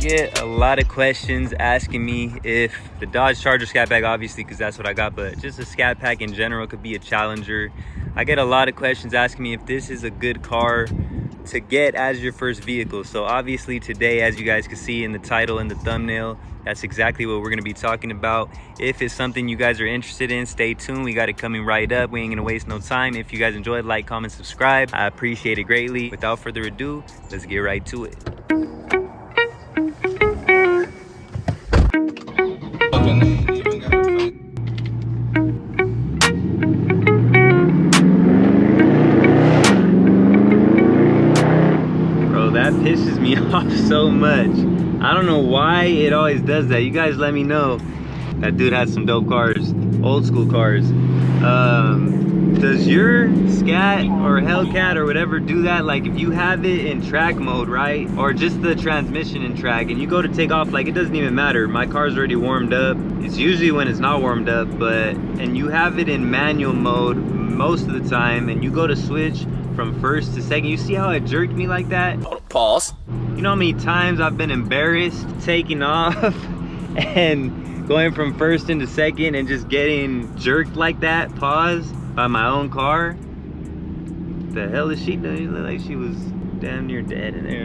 get a lot of questions asking me if the Dodge Charger Scat Pack, obviously because that's what I got, but just a Scat Pack in general could be a Challenger. I get a lot of questions asking me if this is a good car to get as your first vehicle. So obviously today, as you guys can see in the title and the thumbnail, that's exactly what we're going to be talking about. If it's something you guys are interested in, stay tuned. We got it coming right up. We ain't going to waste no time. If you guys enjoyed, like, comment, subscribe. I appreciate it greatly. Without further ado, let's get right to it. Bro, that pisses me off so much. I don't know why it always does that. You guys let me know. That dude had some dope cars, old school cars. Does your Scat or Hellcat or whatever do that? Like if you have it in track mode, right? Or just the transmission in track and you go to take off, like it doesn't even matter. My car's already warmed up. It's usually when it's not warmed up, and you have it in manual mode most of the time and you go to switch from first to second. You see how it jerked me like that? Pause. You know how many times I've been embarrassed taking off and going from first into second and just getting jerked like that, pause, by my own car? The hell is she doing? She looked like she was damn near dead in there.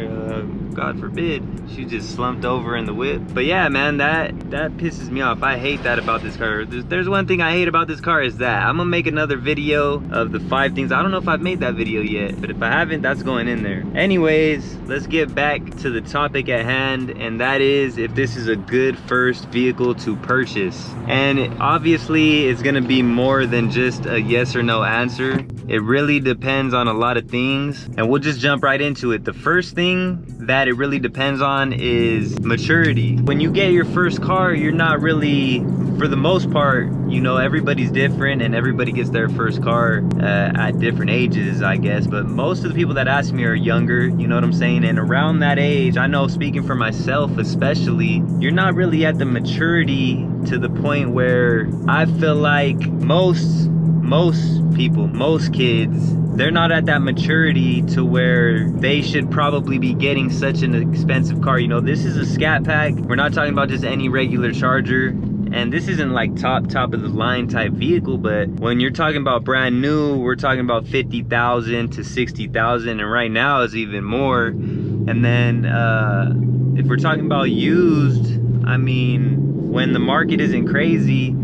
God forbid. She just slumped over in the whip. But yeah, man, that pisses me off. I hate that about this car. There's one thing I hate about this car is that I'm gonna make another video of the 5 things. I don't know if I've made that video yet, but if I haven't, that's going in there. Anyways, let's get back to the topic at hand, and that is if this is a good first vehicle to purchase. And obviously it's gonna be more than just a yes or no answer. It really depends on a lot of things, and we'll just jump right into it. The first thing that it really depends on is maturity. When you get your first car, you're not really, for the most part, you know, everybody's different and everybody gets their first car at different ages, I guess, but most of the people that ask me are younger, you know what I'm saying? And around that age, I know, speaking for myself especially, you're not really at the maturity to the point where I feel like most people, most kids, they're not at that maturity to where they should probably be getting such an expensive car. You know, this is a Scat Pack. We're not talking about just any regular Charger. And this isn't like top of the line type vehicle, but when you're talking about brand new, we're talking about 50,000 to 60,000, and right now it's even more. And then if we're talking about used, I mean, when the market isn't crazy,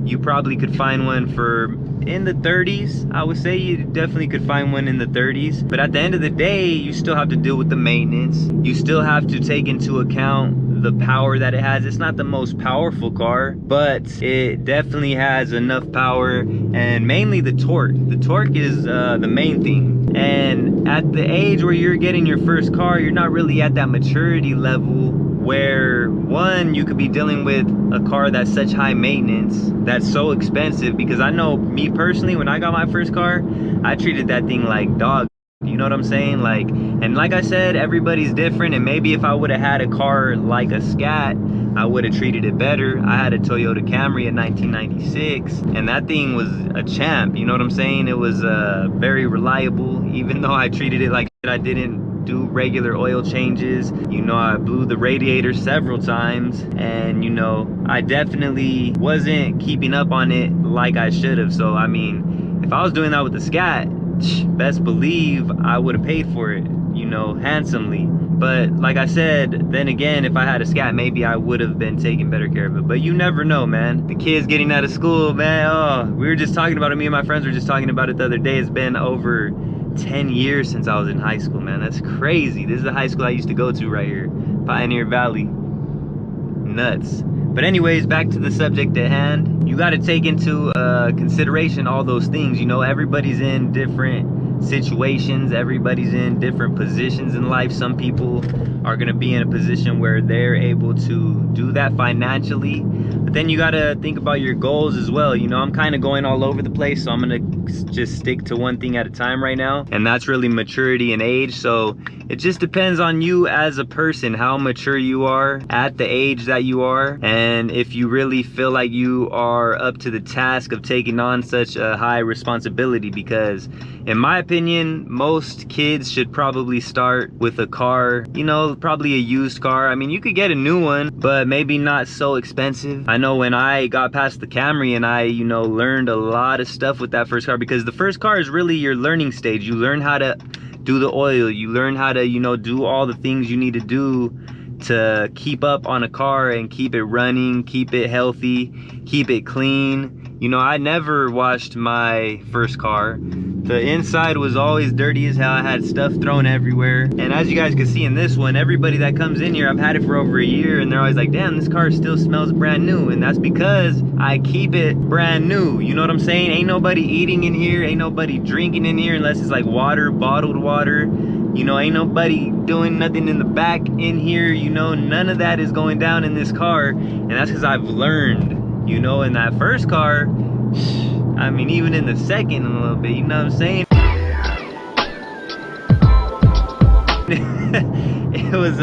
you probably could find one for in the 30s. I would say you definitely could find one in the 30s. But at the end of the day, you still have to deal with the maintenance. You still have to take into account the power that it has. It's not the most powerful car, but it definitely has enough power, and mainly the torque. The torque is the main thing. And at the age where you're getting your first car, you're not really at that maturity level where, one, you could be dealing with a car that's such high maintenance, that's so expensive. Because I know me personally, when I got my first car, I treated that thing like dog. You know what I'm saying? Like, and like I said, everybody's different, and maybe if I would have had a car like a Scat, I would have treated it better. I had a Toyota Camry in 1996, and that thing was a champ. You know what I'm saying? It was very reliable, even though I treated it like shit. I didn't do regular oil changes. You know, I blew the radiator several times, and you know, I definitely wasn't keeping up on it like I should have. So I mean, if I was doing that with the Scat, best believe I would have paid for it, you know, handsomely. But like I said, then again, if I had a Scat, maybe I would have been taking better care of it. But you never know, man. The kids getting out of school, man, oh, we were just talking about it. Me and my friends were just talking about it the other day. It's been over 10 years since I was in high school, man. That's crazy. This is the high school I used to go to right here, Pioneer Valley. Nuts. But anyways, back to the subject at hand. You got to take into consideration all those things. You know, everybody's in different situations. Everybody's in different positions in life. Some people are going to be in a position where they're able to do that financially. But then you gotta think about your goals as well. You know, I'm kind of going all over the place, so I'm gonna just stick to one thing at a time right now, and that's really maturity and age. So it just depends on you as a person, how mature you are at the age that you are, and if you really feel like you are up to the task of taking on such a high responsibility. Because in my opinion, most kids should probably start with a car, you know, probably a used car. I mean, you could get a new one, but maybe not so expensive. I know when I got past the Camry and I, you know, learned a lot of stuff with that first car, because the first car is really your learning stage. You learn how to do the oil, you learn how to, you know, do all the things you need to do to keep up on a car and keep it running, keep it healthy, keep it clean. You know, I never washed my first car. The inside was always dirty as hell. I had stuff thrown everywhere. And as you guys can see in this one, everybody that comes in here, I've had it for over a year, and they're always like, damn, this car still smells brand new. And that's because I keep it brand new. You know what I'm saying? Ain't nobody eating in here, ain't nobody drinking in here unless it's like water, bottled water. You know, ain't nobody doing nothing in the back in here. You know, none of that is going down in this car. And that's because I've learned, you know, in that first car, I mean, even in the second a little bit, you know what I'm saying? It was,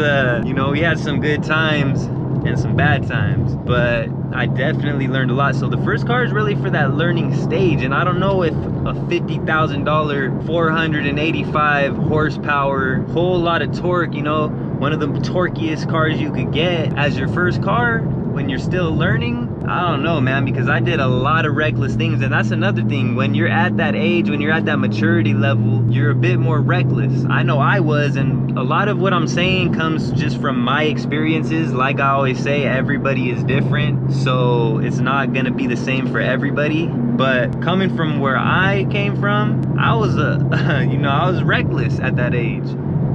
you know, we had some good times and some bad times, but I definitely learned a lot. So the first car is really for that learning stage, and I don't know if a $50,000 485 horsepower, whole lot of torque, you know, one of the torquiest cars you could get as your first car when you're still learning. I don't know, man, because I did a lot of reckless things. And that's another thing, when you're at that age, when you're at that maturity level, you're a bit more reckless. I know I was, and a lot of what I'm saying comes just from my experiences. Like I always say, everybody is different, so it's not gonna be the same for everybody. But coming from where I came from, I was you know, I was reckless at that age.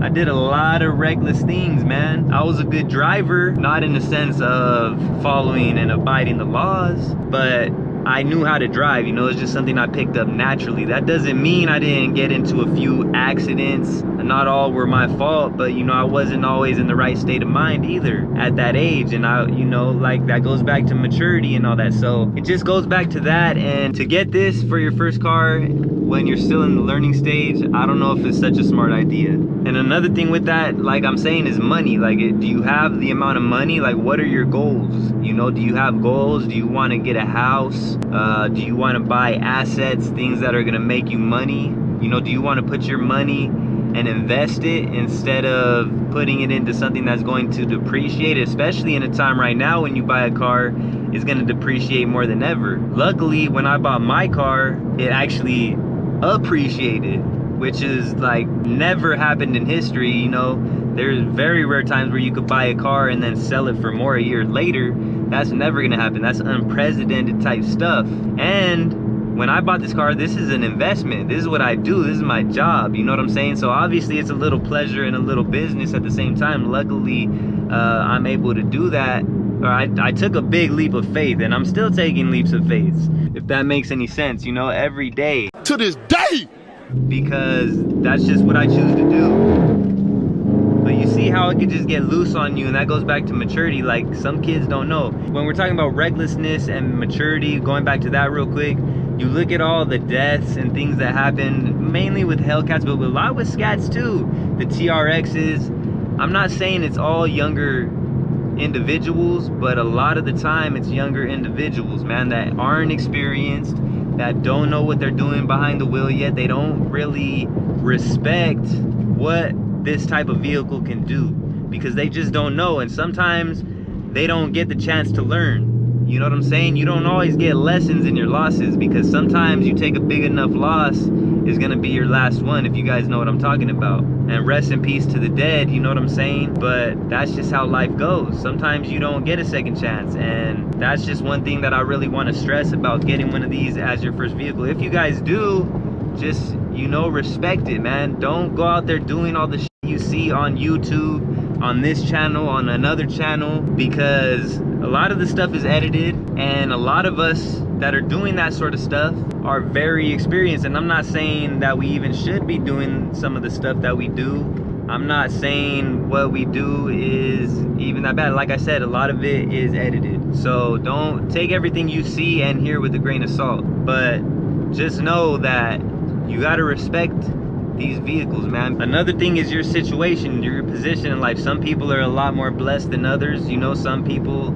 I did a lot of reckless things, man. I was a good driver, not in the sense of following and abiding the laws, but I knew how to drive, you know. It's just something I picked up naturally. That doesn't mean I didn't get into a few accidents. Not all were my fault, but you know, I wasn't always in the right state of mind either at that age. And I, you know, like, that goes back to maturity and all that. So it just goes back to that. And to get this for your first car when you're still in the learning stage, I don't know if it's such a smart idea. And another thing with that, like I'm saying, is money. Like, do you have the amount of money? Like, what are your goals? You know, do you have goals? Do you want to get a house? Do you want to buy assets, things that are going to make you money? You know, do you want to put your money and invest it instead of putting it into something that's going to depreciate, especially in a time right now when you buy a car, it's going to depreciate more than ever. Luckily, when I bought my car, it actually appreciated, which is like never happened in history. You know, there's very rare times where you could buy a car and then sell it for more a year later. That's never gonna happen. That's unprecedented type stuff. And when I bought this car, this is an investment. This is what I do. This is my job. You know what I'm saying? So obviously it's a little pleasure and a little business at the same time. Luckily, I'm able to do that. I took a big leap of faith, and I'm still taking leaps of faith, if that makes any sense, you know, every day. To this day! Because that's just what I choose to do. But you see how it could just get loose on you, and that goes back to maturity. Like, some kids don't know. When we're talking about recklessness and maturity, going back to that real quick, you look at all the deaths and things that happen, mainly with Hellcats, but a lot with Scats too. The TRXs. I'm not saying it's all younger individuals, but a lot of the time it's younger individuals, man, that aren't experienced, that don't know what they're doing behind the wheel yet. They don't really respect what this type of vehicle can do, because they just don't know. And sometimes they don't get the chance to learn. You know what I'm saying? You don't always get lessons in your losses, because sometimes you take a big enough loss, is gonna be your last one, if you guys know what I'm talking about. And rest in peace to the dead, you know what I'm saying? But that's just how life goes. Sometimes you don't get a second chance, and that's just one thing that I really want to stress about getting one of these as your first vehicle. If you guys do, just, you know, respect it, man. Don't go out there doing all the shit you see on YouTube, on this channel, on another channel, because a lot of the stuff is edited, and a lot of us that are doing that sort of stuff are very experienced. And I'm not saying that we even should be doing some of the stuff that we do, I'm not saying what we do is even that bad. Like I said, a lot of it is edited. So don't take everything you see and hear with a grain of salt. But just know that you gotta respect these vehicles, man. Another thing is your situation, your position in life. Some people are a lot more blessed than others. You know, some people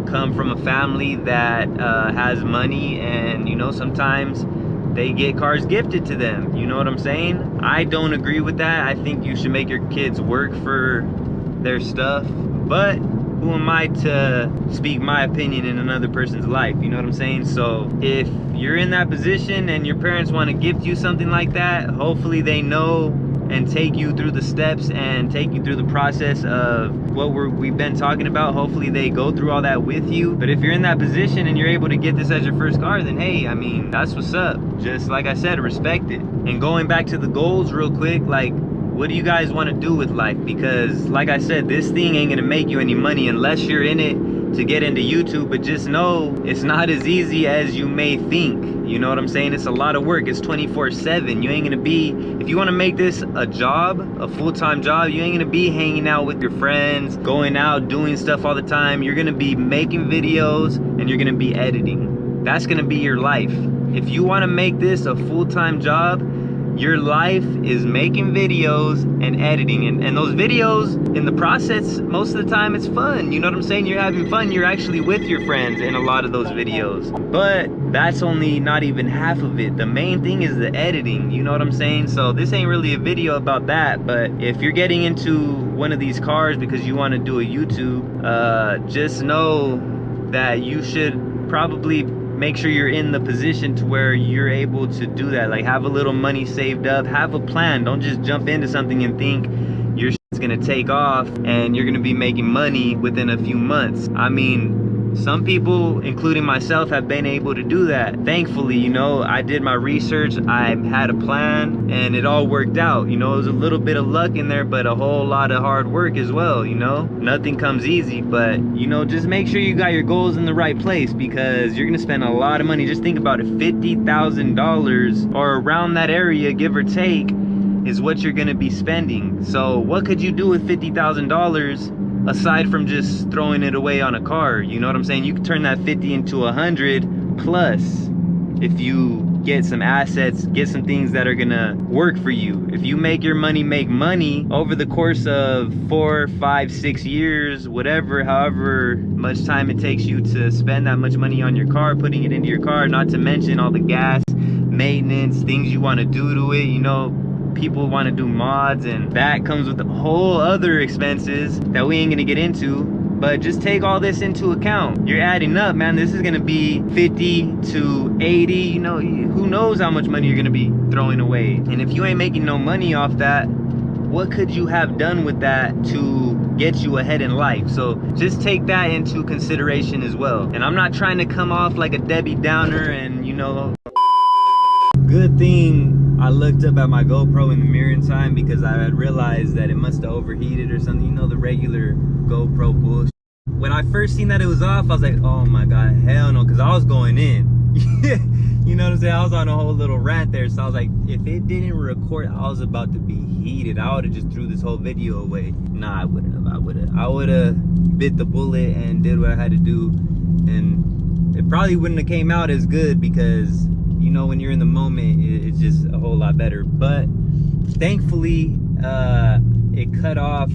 come from a family that has money, and you know, sometimes they get cars gifted to them. You know what I'm saying? I don't agree with that. I think you should make your kids work for their stuff, but who am I to speak my opinion in another person's life? You know what I'm saying? So if you're in that position and your parents want to gift you something like that, hopefully they know and take you through the steps and take you through the process of what we've been talking about. Hopefully they go through all that with you. But if you're in that position and you're able to get this as your first car, then hey, I mean, that's what's up. Just like I said, respect it. And going back to the goals real quick, like, what do you guys want to do with life? Because like I said, this thing ain't gonna make you any money unless you're in it to get into YouTube. But just know it's not as easy as you may think. You know what I'm saying? It's a lot of work. It's 24/7. You ain't gonna be, if you want to make this a job, a full-time job, you ain't gonna be hanging out with your friends, going out, doing stuff all the time. You're gonna be making videos and you're gonna be editing. That's gonna be your life. If you want to make this a full-time job, your life is making videos and editing, and those videos, in the process, most of the time it's fun. You know what I'm saying? You're having fun. You're actually with your friends in a lot of those videos. But that's only not even half of it. The main thing is the editing. You know what I'm saying? So this ain't really a video about that. But if you're getting into one of these cars because you want to do a YouTube, just know that you should probably make sure you're in the position to where you're able to do that. Like, have a little money saved up, have a plan. Don't just jump into something and think your shit's gonna take off and you're gonna be making money within a few months. I mean, some people, including myself, have been able to do that. Thankfully, you know, I did my research, I had a plan, and it all worked out. You know, it was a little bit of luck in there, but a whole lot of hard work as well, you know? Nothing comes easy, but, you know, just make sure you got your goals in the right place, because you're gonna spend a lot of money. Just think about it, $50,000 or around that area, give or take, is what you're gonna be spending. So what could you do with $50,000 aside from just throwing it away on a car? You know what I'm saying? You can turn that 50 into 100 plus if you get some assets, get some things that are gonna work for you. If you make your money make money over the course of 4, 5, 6 years, whatever, however much time it takes you to spend that much money on your car, putting it into your car, not to mention all the gas, maintenance, things you want to do to it. You know, people want to do mods, and that comes with a whole other expenses that we ain't gonna get into. But just take all this into account. You're adding up, man. This is gonna be 50 to 80, you know, who knows how much money you're gonna be throwing away. And if you ain't making no money off that, what could you have done with that to get you ahead in life? So just take that into consideration as well. And I'm not trying to come off like a Debbie Downer, and you know, good thing I looked up at my GoPro in the mirror in time, because I had realized that it must have overheated or something. You know, the regular GoPro bullshit. When I first seen that it was off, I was like, oh my god, hell no, because I was going in. You know what I'm saying? I was on a whole little rant there, so I was like, if it didn't record, I was about to be heated. I would have just threw this whole video away. Nah, I wouldn't have. I would have bit the bullet and did what I had to do, and it probably wouldn't have came out as good, because you know, when you're in the moment, it's just a whole lot better. But thankfully, it cut off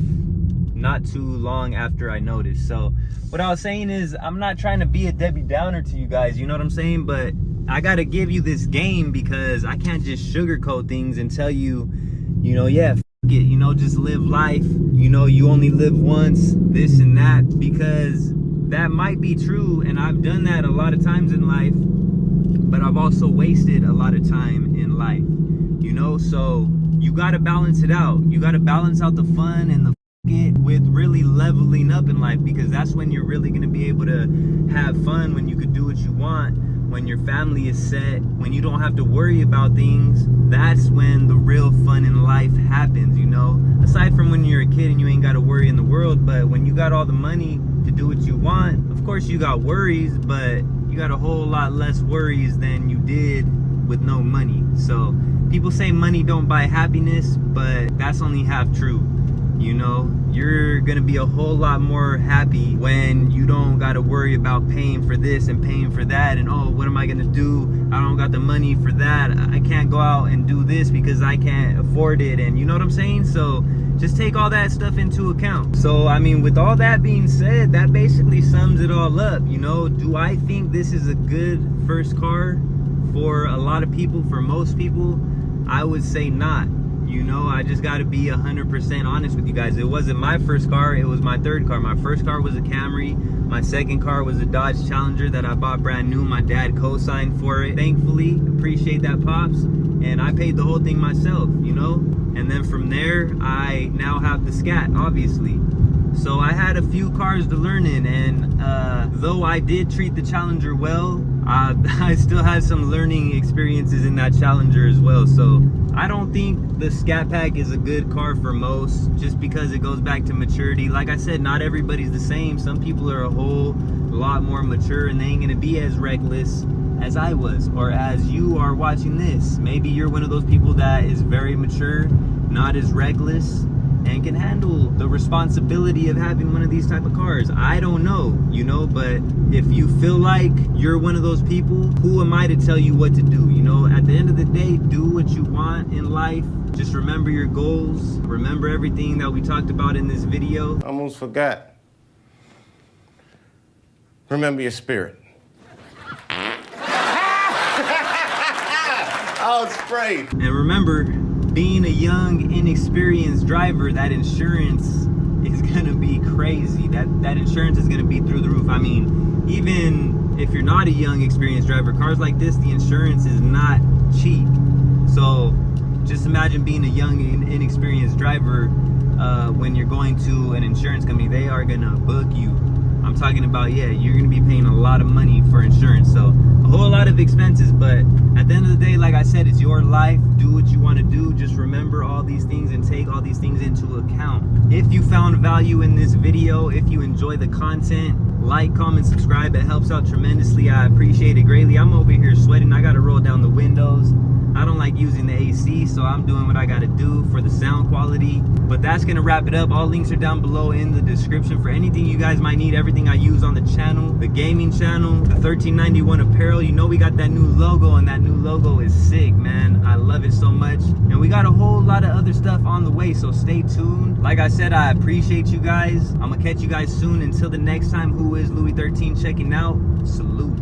not too long after I noticed. So what I was saying is, I'm not trying to be a Debbie Downer to you guys, you know what I'm saying? But I gotta give you this game, because I can't just sugarcoat things and tell you, you know, yeah, f it, you know, just live life, you know, you only live once, this and that, because that might be true, and I've done that a lot of times in life, but I've also wasted a lot of time in life, you know? So you gotta balance it out. You gotta balance out the fun and the it with really leveling up in life, because that's when you're really gonna be able to have fun, when you could do what you want, when your family is set, when you don't have to worry about things. That's when the real fun in life happens, you know? Aside from when you're a kid and you ain't gotta worry in the world, but when you got all the money to do what you want, of course you got worries, but you got a whole lot less worries than you did with no money. So people say money don't buy happiness, but that's only half true. You know, you're gonna be a whole lot more happy when you don't gotta worry about paying for this and paying for that, and oh, what am I gonna do? I don't got the money for that. I can't go out and do this because I can't afford it, and you know what I'm saying? So just take all that stuff into account. So I mean, with all that being said, that basically sums it all up. You know, do I think this is a good first car for a lot of people? For most people, I would say not. You know, I just got to be 100% honest with you guys. It wasn't my first car, it was my third car. My first car was a Camry. My second car was a Dodge Challenger that I bought brand new. My dad co-signed for it, thankfully. Appreciate that, Pops. And I paid the whole thing myself, you know. And then from there, I now have the Scat, obviously. So I had a few cars to learn in, and though I did treat the Challenger well, I still had some learning experiences in that Challenger as well. So I don't think the Scat Pack is a good car for most, just because it goes back to maturity. Like I said, not everybody's the same. Some people are a whole lot more mature, and they ain't gonna be as reckless as I was, or as you are watching this. Maybe you're one of those people that is very mature, not as reckless, and can handle the responsibility of having one of these type of cars. I don't know, you know, but if you feel like you're one of those people, who am I to tell you what to do? You know, at the end of the day, do what you want in life. Just remember your goals. Remember everything that we talked about in this video. Almost forgot. Remember your spirit. Oh, spray. And remember, being a young, inexperienced driver, that insurance is gonna be crazy. That insurance is gonna be through the roof. I mean, even if you're not a young, experienced driver, cars like this, the insurance is not cheap. So just imagine being a young, inexperienced driver when you're going to an insurance company. They are gonna book you. I'm talking about, yeah, you're gonna be paying a lot of money for insurance. So a whole lot of expenses, but at the end of the day, like I said, it's your life. Do what you want to do. Just remember all these things and take all these things into account. If you found value in this video, if you enjoy the content, like, comment, subscribe. It helps out tremendously. I appreciate it greatly. I'm over here sweating. I gotta roll down the windows. I don't like using the AC, so I'm doing what I gotta do for the sound quality. But that's gonna wrap it up. All links are down below in the description for anything you guys might need, everything I use on the channel, the gaming channel, the 1391 apparel. You know we got that new logo, and that new logo is sick, man. I love it so much. And we got a whole lot of other stuff on the way, so stay tuned. Like I said, I appreciate you guys. I'm gonna catch you guys soon. Until the next time, who is LouieXIII checking out. Salute.